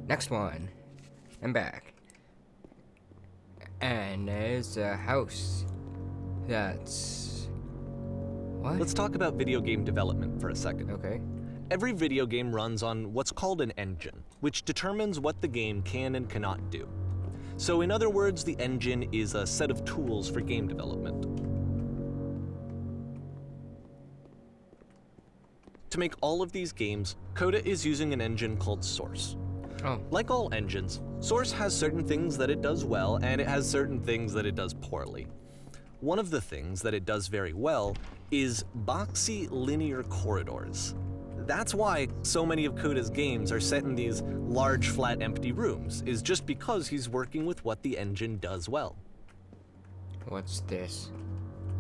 Next one. I'm back. And there's a house. That's... What? Let's talk about video game development for a second. Okay. Every video game runs on what's called an engine, which determines what the game can and cannot do. So in other words, the engine is a set of tools for game development. To make all of these games, Coda is using an engine called Source. Oh. Like all engines, Source has certain things that it does well, and it has certain things that it does poorly. One of the things that it does very well is boxy linear corridors. That's why so many of Coda's games are set in these large, flat, empty rooms, is just because he's working with what the engine does well. What's this?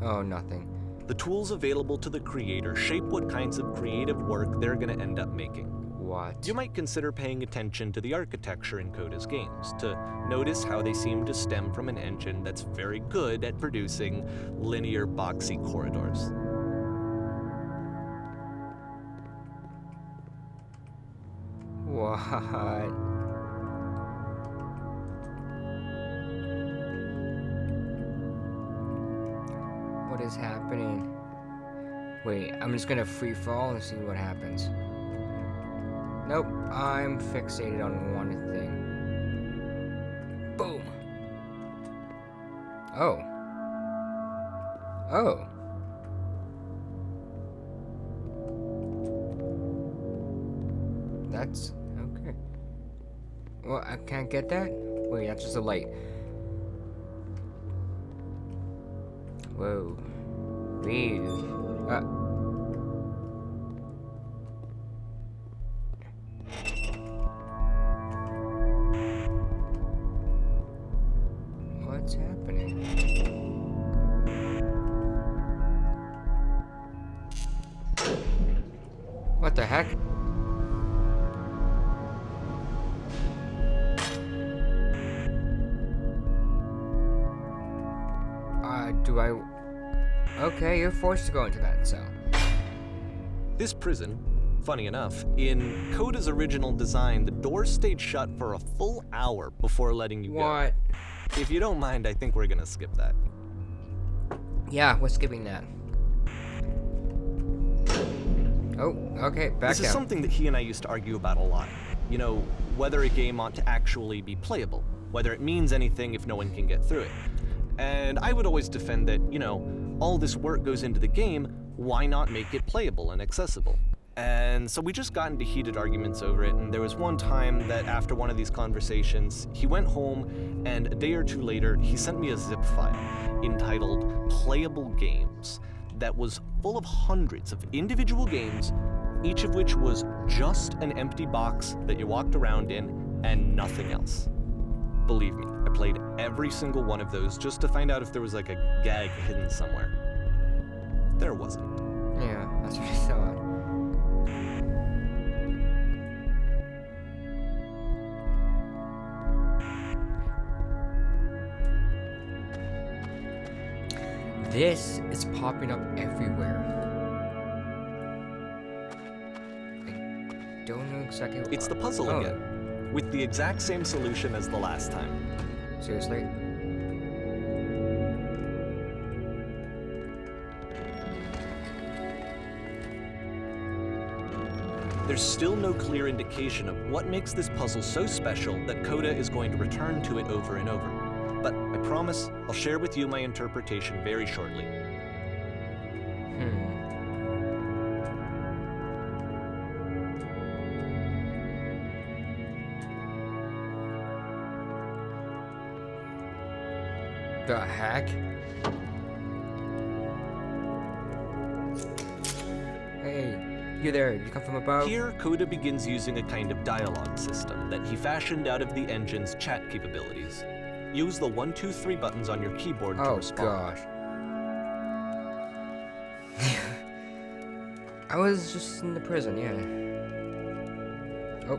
Oh, nothing. The tools available to the creator shape what kinds of creative work they're going to end up making. What? You might consider paying attention to the architecture in Coda's games to notice how they seem to stem from an engine that's very good at producing linear, boxy corridors. What? What is happening? Wait, I'm just gonna free fall and see what happens. Nope, I'm fixated on one thing. Boom! Oh. Oh. That's okay. Well, I can't get that? Wait, that's just a light. Whoa. Weird. What's happening? What the heck? Okay, you're forced to go into that cell. This prison, funny enough, in Coda's original design, the doors stayed shut for a full hour before letting you go. What? If you don't mind, I think we're gonna skip that. Yeah, we're skipping that. Oh, okay, back This is down. something that he and I used to argue about a lot. You know, whether a game ought to actually be playable, whether it means anything if no one can get through it. And I would always defend that, you know, all this work goes into the game, why not make it playable and accessible? And so we just got into heated arguments over it, and there was one time that after one of these conversations, he went home, and a day or two later, he sent me a zip file entitled Playable Games that was full of hundreds of individual games, each of which was just an empty box that you walked around in and nothing else. Believe me, I played every single one of those just to find out if there was like a gag hidden somewhere. There wasn't. Yeah, that's what I thought. This is popping up everywhere. I don't know exactly what. It's the puzzle again, with the exact same solution as the last time. Seriously? There's still no clear indication of what makes this puzzle so special that Coda is going to return to it over and over. But I promise I'll share with you my interpretation very shortly. The heck? Hey, you there, you come from above? Here, Coda begins using a kind of dialogue system that he fashioned out of the engine's chat capabilities. Use the 1, 2, 3 buttons on your keyboard to respond. Oh gosh. I was just in the prison, yeah. Oh.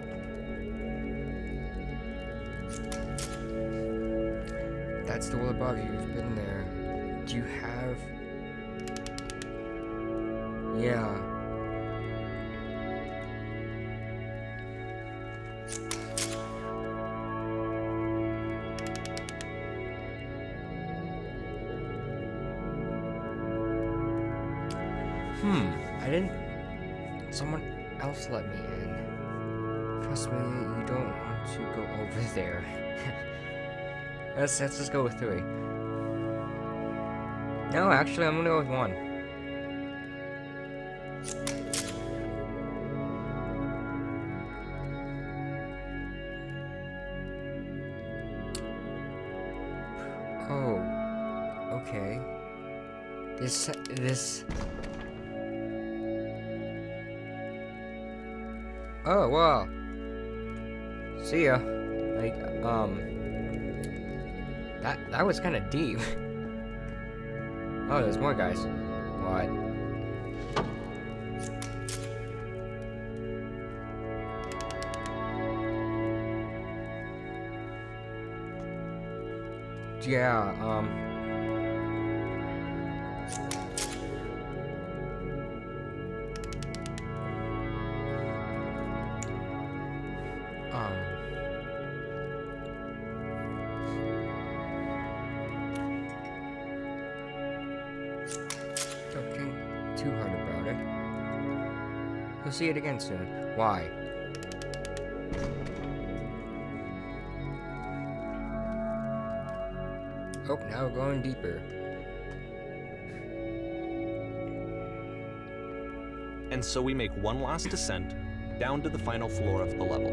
That's the wall above you. You've been there. Do you have... Yeah. I didn't... Someone else let me in. Trust me, you don't want to go over there. Let's just go with 3. No, actually, I'm gonna go with 1. Oh, okay. This... Oh, wow. See ya. Like, that was kind of deep. Oh, there's more guys. What? Yeah, don't think too hard about it. You'll see it again soon. Why? Oh, now we're going deeper. And so we make one last descent down to the final floor of the level.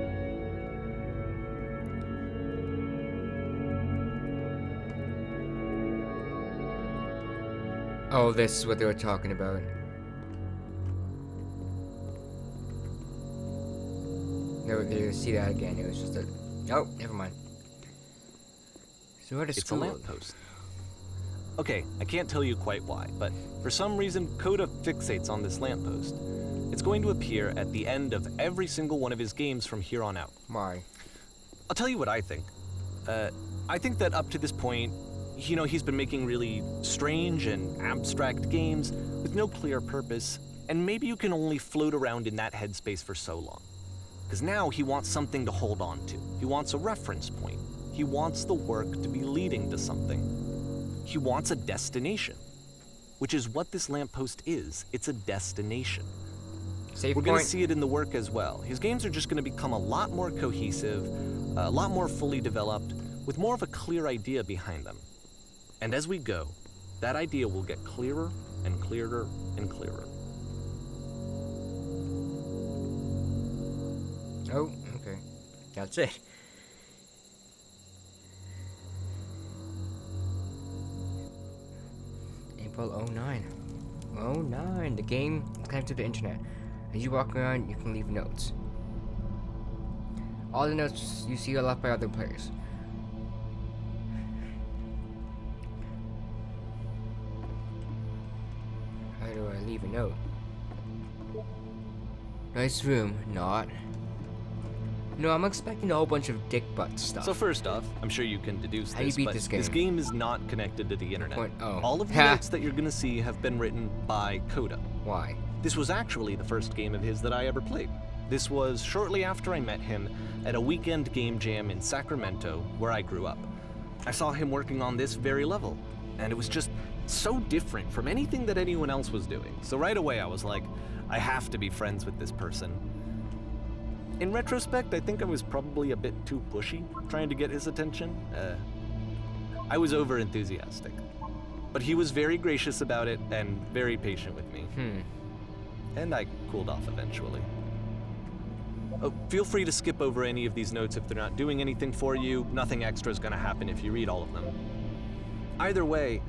Oh, this is what they were talking about. No, you see that again. It was just a... Oh, never mind. So what is It's a lamppost. Okay, I can't tell you quite why, but for some reason, Coda fixates on this lamppost. It's going to appear at the end of every single one of his games from here on out. Why? I'll tell you what I think. I think that up to this point, you know, he's been making really strange and abstract games with no clear purpose, and maybe you can only float around in that headspace for so long. Because now he wants something to hold on to. He wants a reference point. He wants the work to be leading to something. He wants a destination, which is what this lamppost is. It's a destination. Save We're point. going to see it in the work as well. His games are just going to become a lot more cohesive, a lot more fully developed, with more of a clear idea behind them. And as we go, that idea will get clearer and clearer and clearer. Oh, okay. That's it. April 09. 09. The game is connected to the internet. As you walk around, you can leave notes. All the notes you see are left by other players. How do I leave a note? Nice room, not. No, I'm expecting a whole bunch of dick butt stuff. So first off, I'm sure you can deduce How do you this, beat but this game? is not connected to the internet. Oh. All of the Ha. notes that you're going to see have been written by Coda. Why? This was actually the first game of his that I ever played. This was shortly after I met him at a weekend game jam in Sacramento, where I grew up. I saw him working on this very level, and it was just so different from anything that anyone else was doing. So right away I was like, I have to be friends with this person. In retrospect, I think I was probably a bit too pushy, trying to get his attention. I was over-enthusiastic. But he was very gracious about it and very patient with me. And I cooled off eventually. Oh, feel free to skip over any of these notes if they're not doing anything for you. Nothing extra is going to happen if you read all of them. Either way,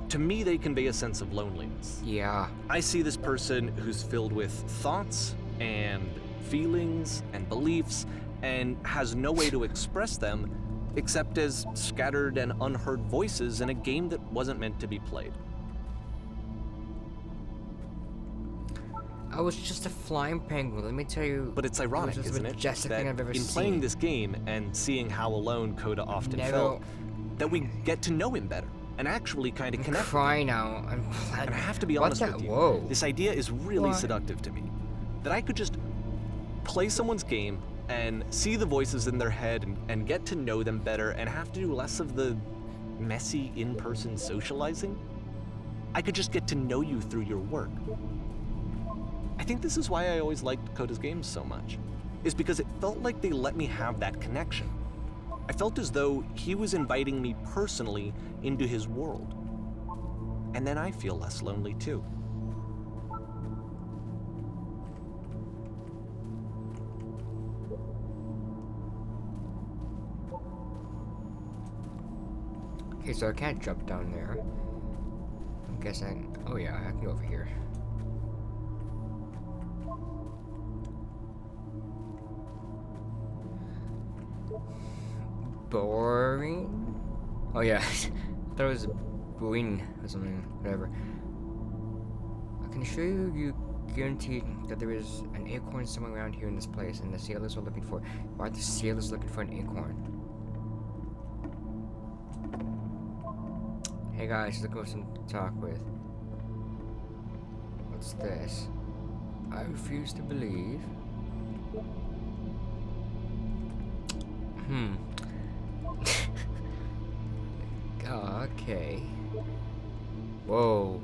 to me they convey a sense of loneliness. Yeah. I see this person who's filled with thoughts and feelings and beliefs and has no way to express them except as scattered and unheard voices in a game that wasn't meant to be played. I was just a flying penguin, let me tell you. But it's ironic, it was the isn't most it, majestic that thing I've ever in seen. playing this game and seeing how alone Coda often Never- felt, that we get to know him better and actually kind of I'm connect. crying now. I'm And I have to be What's honest that? with you. Whoa. This idea is really What? seductive to me. That I could just play someone's game and see the voices in their head and get to know them better and have to do less of the messy in-person socializing. I could just get to know you through your work. I think this is why I always liked Kota's games so much, is because it felt like they let me have that connection. I felt as though he was inviting me personally into his world. And then I feel less lonely too. Okay, so I can't jump down there. I'm guessing. Oh yeah, I can go over here. Boring. Oh yeah, I thought it was boing or something. Whatever. I can assure you, you guaranteed that there is an acorn somewhere around here in this place, and the sailors are looking for. Why are the sailors looking for an acorn? Hey guys, looking for some to talk with. What's this? I refuse to believe. Okay. Whoa.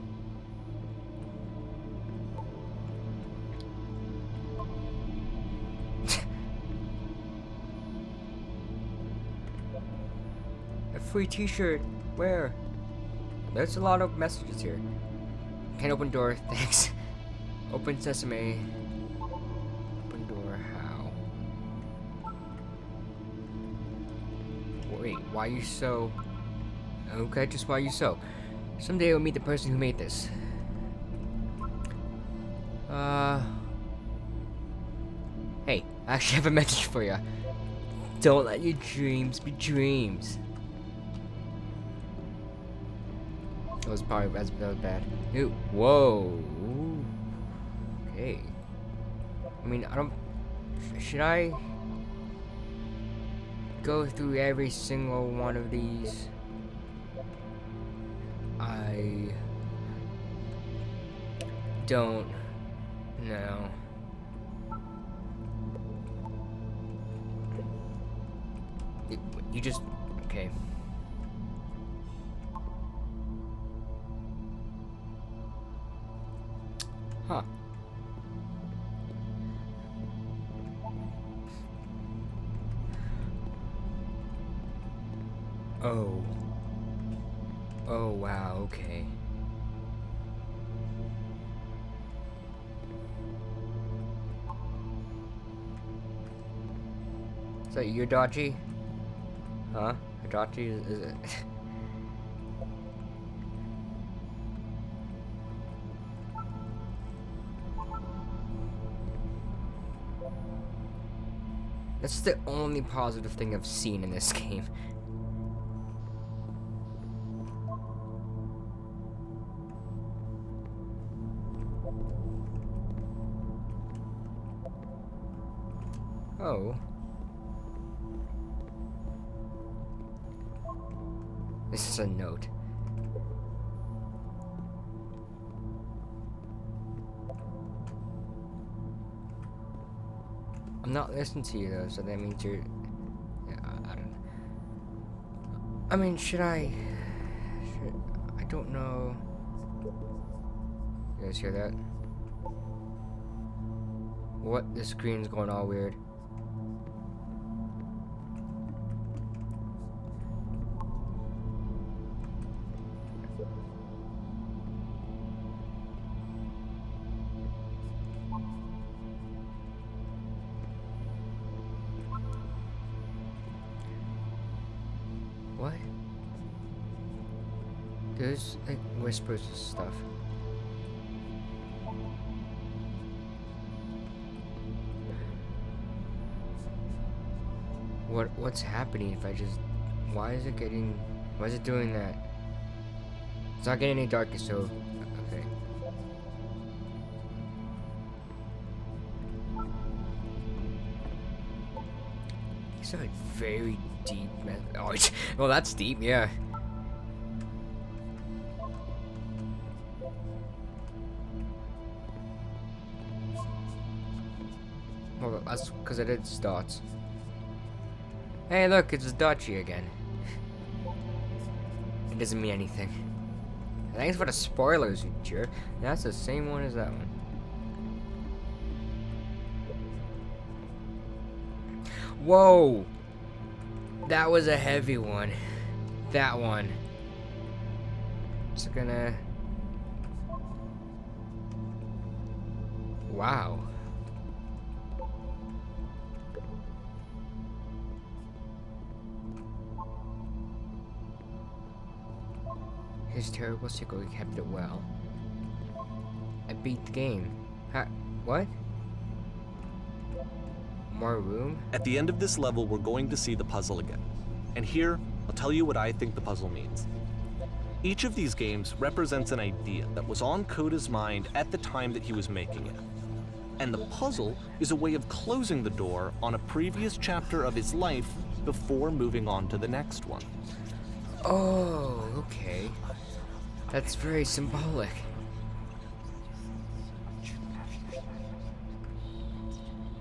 A free t-shirt. Where? There's a lot of messages here. Can't open door, thanks. Open sesame. Open door, how? Wait, why are you so... Okay, just why are you so? Someday we'll meet the person who made this. Hey, I actually have a message for you. Don't let your dreams be dreams. That was probably that was bad. Ew. Whoa. Okay. I mean, I don't. Should I go through every single one of these? I don't know. You just okay. Huh. Oh. Oh, wow, okay. Is that your Dodgy? Huh? Dodgy is it? That's the only positive thing I've seen in this game. Oh. This is a note. I'm not listening to you though, so that means you're... Yeah, I don't know. I mean, should I... I don't know... You guys hear that? What? The screen's going all weird. What? There's like whispers and stuff. What's happening if I just... Why is it getting... Why is it doing that? It's not getting any darker, so... Okay. These are like very deep... Oh, well, that's deep, yeah. Well, that's because I did dots. Hey, look, it's Dodgy again. It doesn't mean anything. Thanks for the spoilers, you jerk. That's the same one as that one. Whoa! That was a heavy one. That one. Just gonna... Wow. His terrible sequel, he kept it well. I beat the game. What? More room? At the end of this level, we're going to see the puzzle again. And here, I'll tell you what I think the puzzle means. Each of these games represents an idea that was on Koda's mind at the time that he was making it. And the puzzle is a way of closing the door on a previous chapter of his life before moving on to the next one. Oh, okay. That's very symbolic.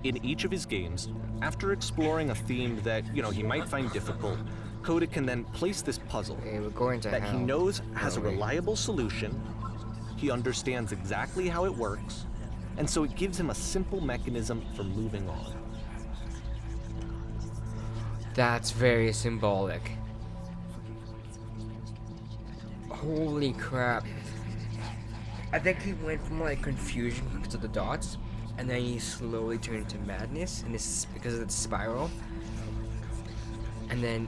In each of his games, after exploring a theme that, he might find difficult, Koda can then place this puzzle Okay, we're going to that he hell. knows has a wait. reliable solution, he understands exactly how it works, and so it gives him a simple mechanism for moving on. That's very symbolic. Holy crap. I think he went from like confusion because of the dots, and then he slowly turned into madness, and this is because of the spiral. And then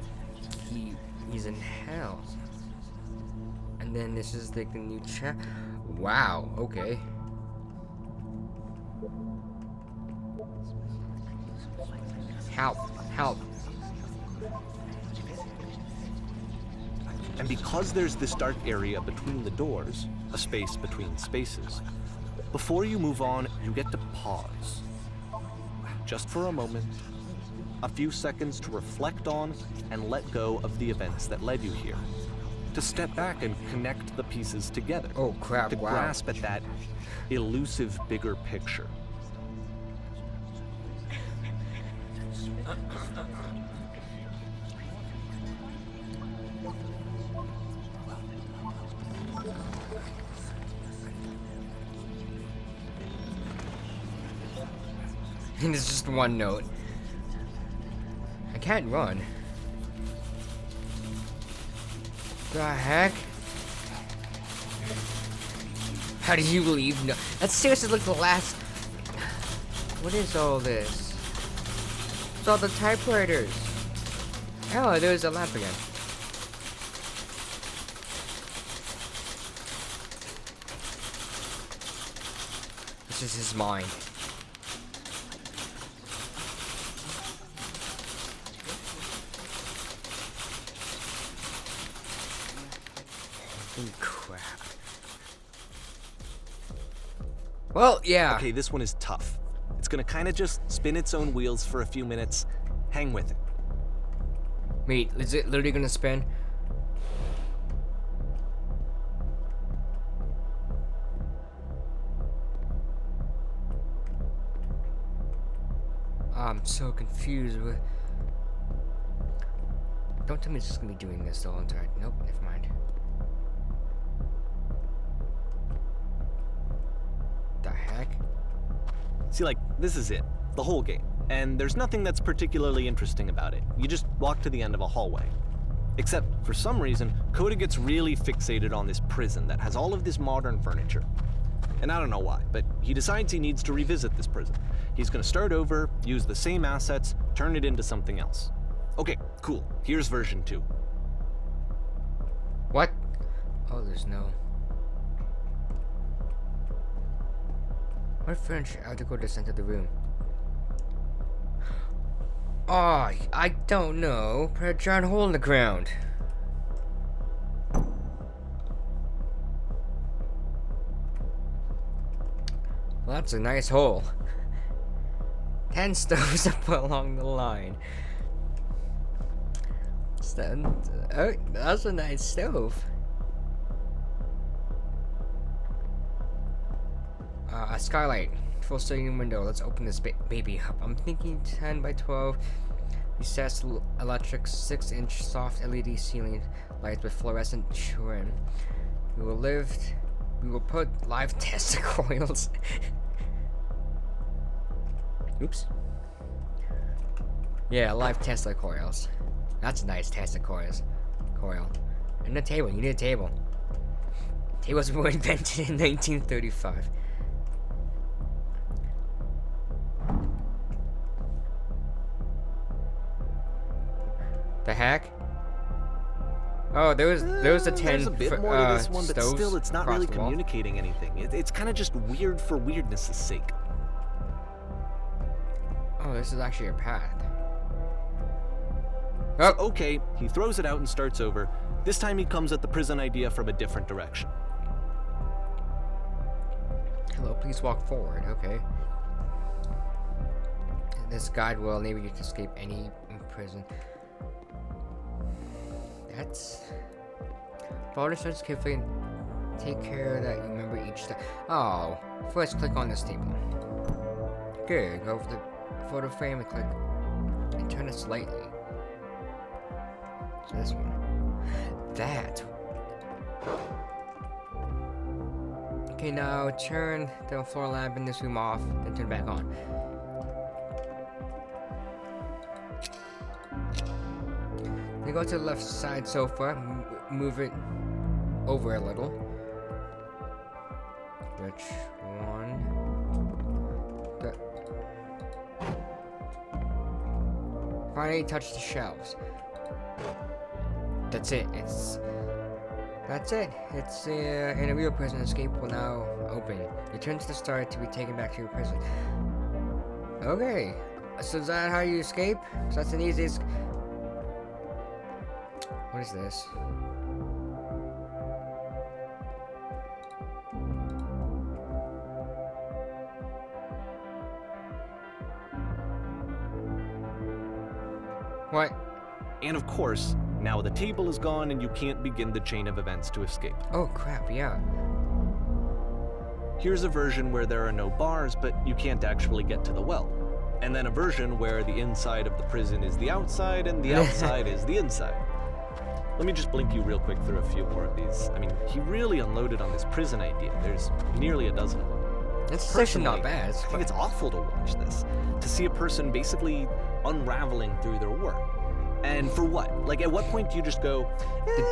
he's in hell. And then this is like the new chat. Wow, okay. Help, help. And because there's this dark area between the doors, a space between spaces, before you move on, you get to pause. Just for a moment, a few seconds to reflect on and let go of the events that led you here. To step back and connect the pieces together. Oh crap, To wow. grasp at that elusive bigger picture. And it's just one note. I can't run. The heck? How did you leave? No, that's seriously like the last. What is all this? It's all the typewriters. Oh, there's a lamp again. This is his mind. Holy crap. Well, yeah. Okay, this one is tough. It's gonna kind of just spin its own wheels for a few minutes. Hang with it. Wait, is it literally gonna spin? I'm so confused with. Don't tell me it's just gonna be doing this the whole entire. Nope, never mind. The heck? See, like, this is it. The whole game. And there's nothing that's particularly interesting about it. You just walk to the end of a hallway. Except, for some reason, Koda gets really fixated on this prison that has all of this modern furniture. And I don't know why, but he decides he needs to revisit this prison. He's gonna start over, use the same assets, turn it into something else. Okay, cool. Here's version 2. What? Oh, there's no. What furniture had to go to the center of the room? Oh, I don't know. Put a giant hole in the ground. Well, that's a nice hole. 10 stoves up along the line. Oh, that's a nice stove. A skylight. Full sitting window. Let's open this baby up. I'm thinking 10 by 12. Recessed electric 6-inch soft LED ceiling lights with fluorescent trim. We will put live testicles. Oops. Yeah, live Tesla coils. That's a nice Tesla coil. And a table. You need a table. Tables were invented in 1935. The heck? Oh, there was a 10. There's a bit more to this one, but stoves still, it's not across really the wall. communicating anything. It's kind of just weird for weirdness' sake. Oh, this is actually a path. So, okay, he throws it out and starts over. This time he comes at the prison idea from a different direction. Hello, please walk forward. Okay. This guide will enable you to escape any prison. That's. Follow the instructions carefully and take care that you remember each step. Oh, first click on this table. Good. Go over the photo frame and click and turn it slightly. So this one. That. Okay, now turn the floor lamp in this room off, then turn it back on. Then go to the left side sofa, move it over a little. Which one? Finally touch the shelves. That's it. That's it. It's in a real prison. Escape will now open. Return to the start to be taken back to your prison. Okay. So is that how you escape? So that's an easiest. What is this? What? And of course, now the table is gone and you can't begin the chain of events to escape. Oh crap, yeah. Here's a version where there are no bars, but you can't actually get to the well. And then a version where the inside of the prison is the outside and the outside is the inside. Let me just blink you real quick through a few more of these. I mean, he really unloaded on this prison idea. There's nearly a dozen of them. It's actually not bad. I think it's awful to watch this, to see a person basically unraveling through their work. And for what? Like, at what point do you just go,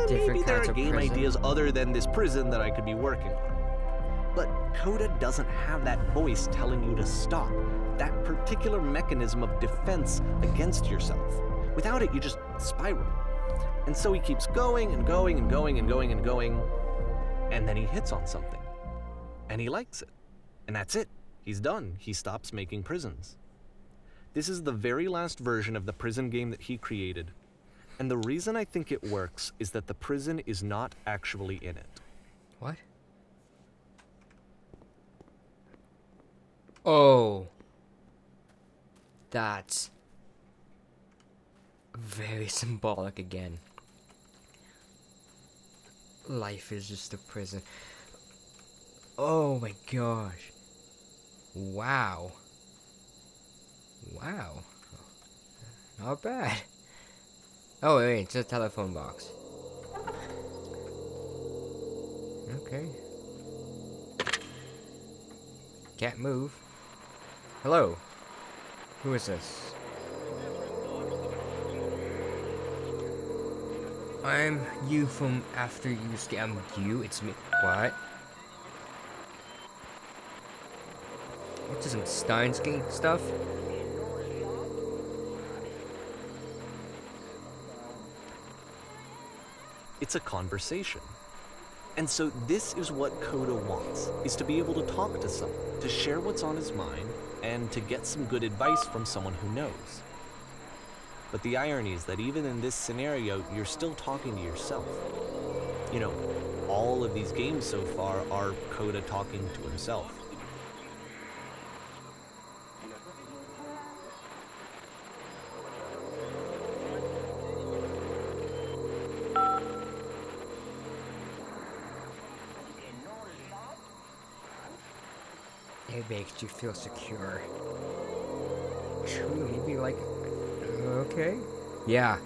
maybe there are game ideas other than this prison that I could be working on? But Coda doesn't have that voice telling you to stop, that particular mechanism of defense against yourself. Without it, you just spiral. And so he keeps going and going and going and going and going, and then he hits on something. And he likes it. And that's it. He's done. He stops making prisons. This is the very last version of the prison game that he created. And the reason I think it works is that the prison is not actually in it. What? Oh. That's very symbolic again. Life is just a prison. Oh my gosh. Wow. Wow. Not bad. Oh wait, it's a telephone box. Okay. Can't move. Hello. Who is this? I'm you from after you scam you. It's me. What? What's this, some Steins Gate stuff? It's a conversation. And so this is what Coda wants, is to be able to talk to someone, to share what's on his mind, and to get some good advice from someone who knows. But the irony is that even in this scenario, you're still talking to yourself. You know, all of these games so far are Coda talking to himself. It makes you feel secure. True, maybe like... Okay. Yeah.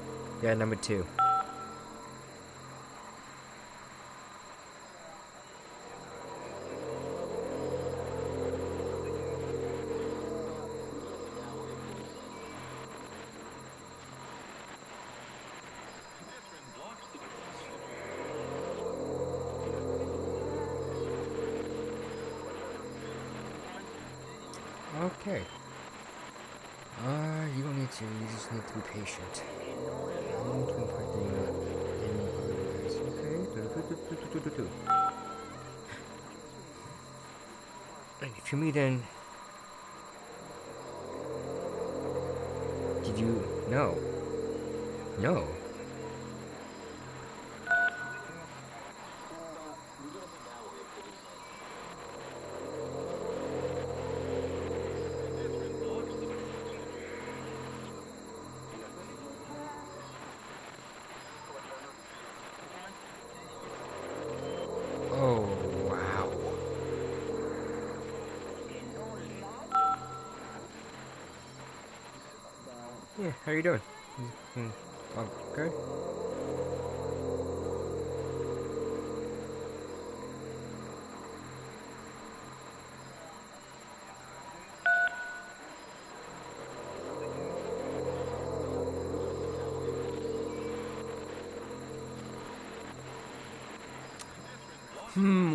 Yeah, number 2. Okay. You don't need to. You just need to be patient. Okay. If you meet in, did you? No. No. Oh, wow. Yeah, how you doing? Oh, good?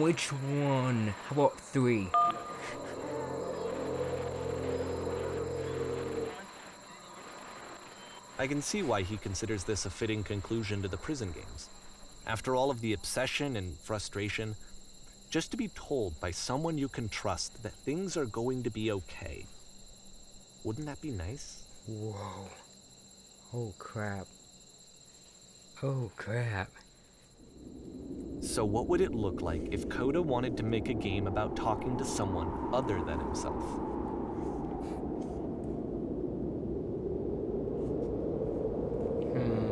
Which one? How about 3? I can see why he considers this a fitting conclusion to the prison games. After all of the obsession and frustration, just to be told by someone you can trust that things are going to be okay. Wouldn't that be nice? Whoa. Oh, crap. Oh, crap. So what would it look like if Coda wanted to make a game about talking to someone other than himself?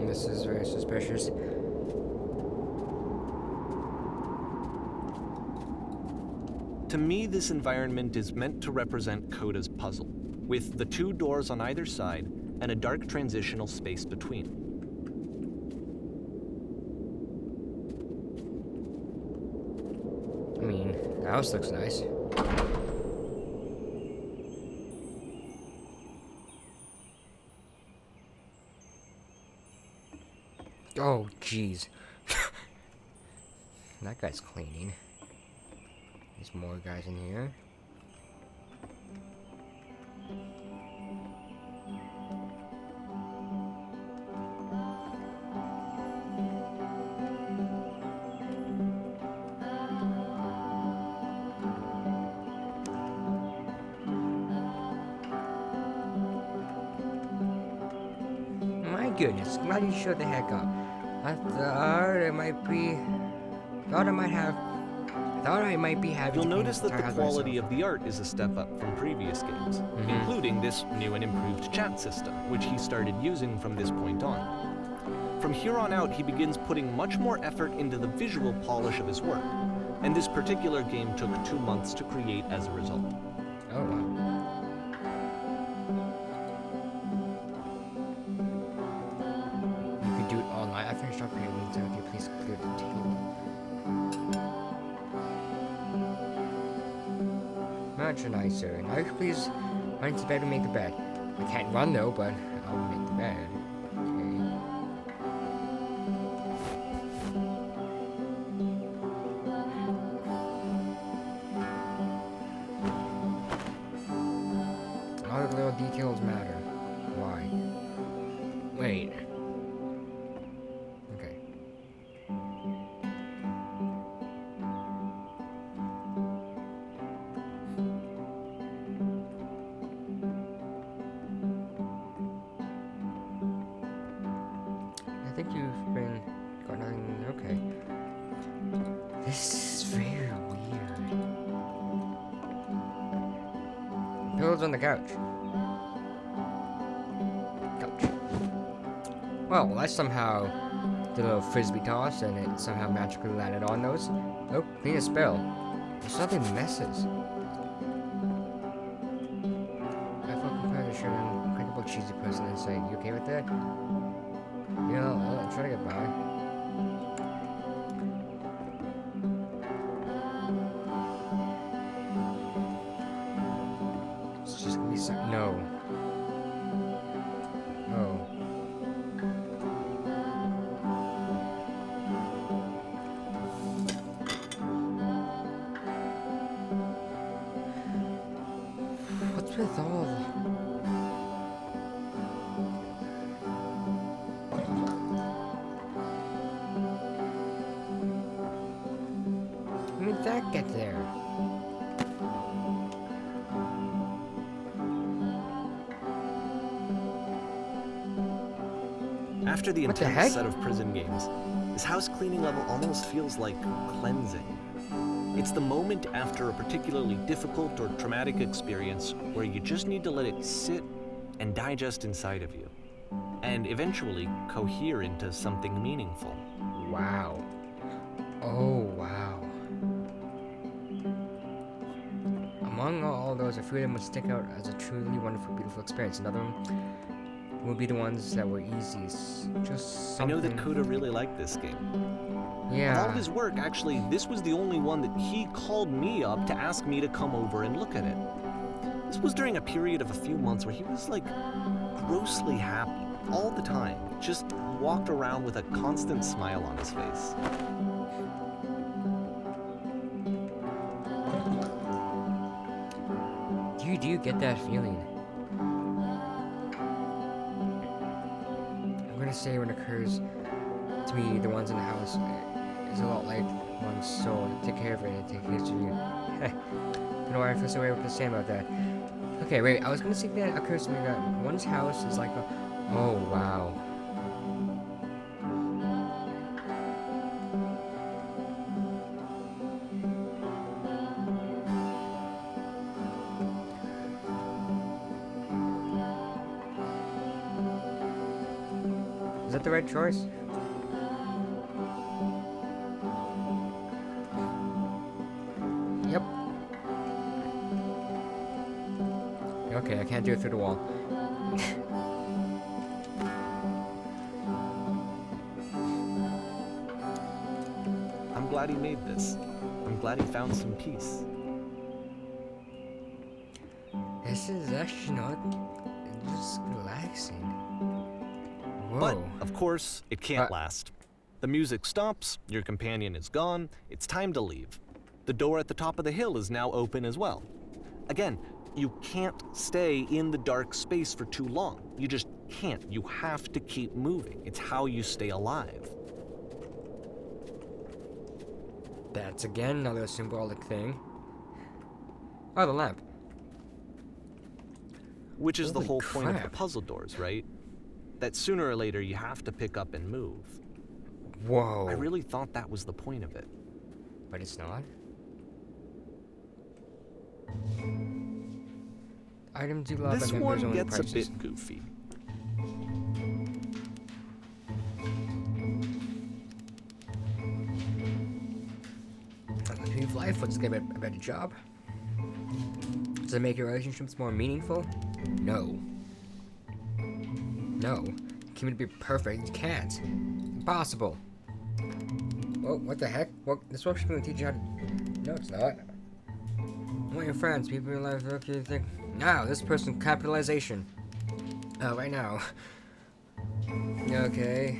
This is very suspicious. To me, this environment is meant to represent Coda's puzzle, with the 2 doors on either side and a dark transitional space between. I mean, the house looks nice. Oh, jeez. That guy's cleaning. There's more guys in here. My goodness, glad you showed the heck up. I thought I might be having. You'll notice that the quality of the art is a step up from previous games, including this new and improved chat system, which he started using from this point on. From here on out, he begins putting much more effort into the visual polish of his work, and this particular game took 2 months to create as a result. Oh, wow. You could do it online. I finished up here. Means if you please clear the table. Much nicer. Now please run to bed and make the bed. I can't run though, but I'll make the bed. Okay. All the little details matter. Why? Wait. Okay. I think you've been going. Okay. This is very weird. Pillows on the couch. Well, I somehow did a little frisbee toss and it somehow magically landed on those. Oh, clean a spell. There's nothing messes. I felt compelled to show an incredible cheesy person and say, "You okay with that?" Yeah, I'll try to get by. It's just gonna be so. No. Oh. What's with with all? How did that get there? After the What the intense heck? set of prison games, this house cleaning level almost feels like cleansing. It's the moment after a particularly difficult or traumatic experience where you just need to let it sit and digest inside of you, and eventually cohere into something meaningful. Wow. Oh, wow. Among all those, a few of them would stick out as a truly wonderful, beautiful experience. Another one would be the ones that were easiest. Just I know something. that Coda really liked this game. Of all Yeah. of his work, actually, this was the only one that he called me up to ask me to come over and look at it. This was during a period of a few months where he was like grossly happy all the time, just walked around with a constant smile on his face. Do you get that feeling? I'm gonna say when it occurs to me, the ones in the house is a lot like one's soul. Take care of it and take care of you. I don't know why I feel so way to say about that. Okay, wait, I was gonna say that occurs to me that one's house is like a. Oh, wow. Is that the right choice? Yep. Okay, I can't do it through the wall. I'm glad he made this. I'm glad he found some peace. This is actually not just relaxing. Whoa. But, of course, it can't last. The music stops, your companion is gone, it's time to leave. The door at the top of the hill is now open as well. Again, you can't stay in the dark space for too long. You just can't. You have to keep moving. It's how you stay alive. That's again another symbolic thing. Oh, the lamp. Which is the Holy whole point of the crap. puzzle doors, right? That sooner or later you have to pick up and move. Whoa. I really thought that was the point of it. But it's not. Items you love This at members one only gets a prices. bit goofy. Improve life, let's get a better job. Does it make your relationships more meaningful? No. No. Can it be perfect? You can't. Impossible. Oh, what the heck? What? This one's gonna teach you how to. No, it's not. I want your friends, people in your life, look, you think. Now, this person, capitalization. Right now. Okay.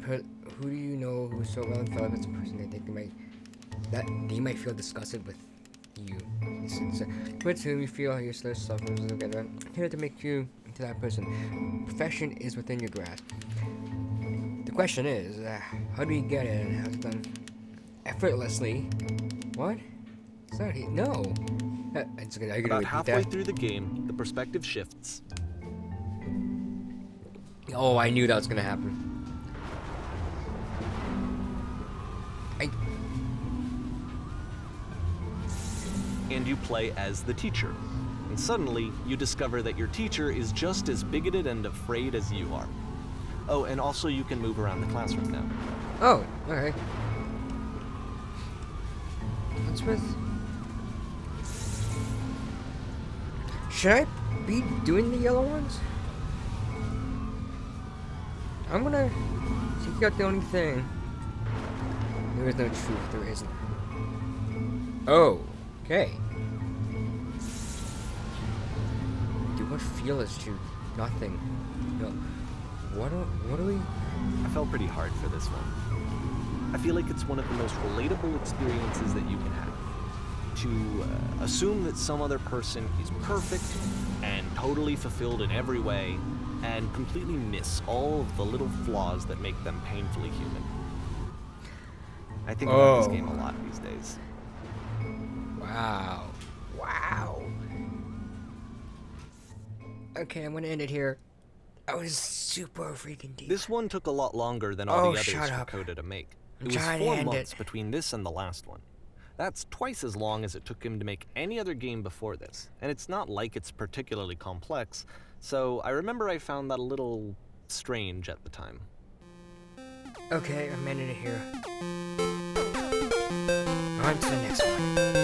But who do you know who's so well developed as a person they think they might feel disgusted with you? With whom you feel useless, suffers together. Here to make you into that person. Perfection is within your grasp. The question is, how do you get it and how it's done effortlessly? What? Sorry, no. It's gonna, are you gonna About repeat halfway that? through the game, the perspective shifts. Oh, I knew that was gonna happen. And you play as the teacher. And suddenly, you discover that your teacher is just as bigoted and afraid as you are. Oh, and also you can move around the classroom now. Oh, okay. What's with? Should I be doing the yellow ones? I'm gonna seek out the only thing. There is no truth, there isn't. Oh, okay. Do what feel is truth? Nothing. No. What do we? I felt pretty hard for this one. I feel like it's one of the most relatable experiences that you can have. to assume that some other person is perfect and totally fulfilled in every way, and completely miss all of the little flaws that make them painfully human. I think about this game a lot these days. Wow. Wow. Okay, I'm gonna end it here. That was super freaking deep. This one took a lot longer than all the others shut for up. Coda to make. I'm It was trying to 4 end months it. between this and the last one. That's twice as long as it took him to make any other game before this, and it's not like it's particularly complex, so I remember I found that a little strange at the time. Okay, I'm ending it here. On to the next one.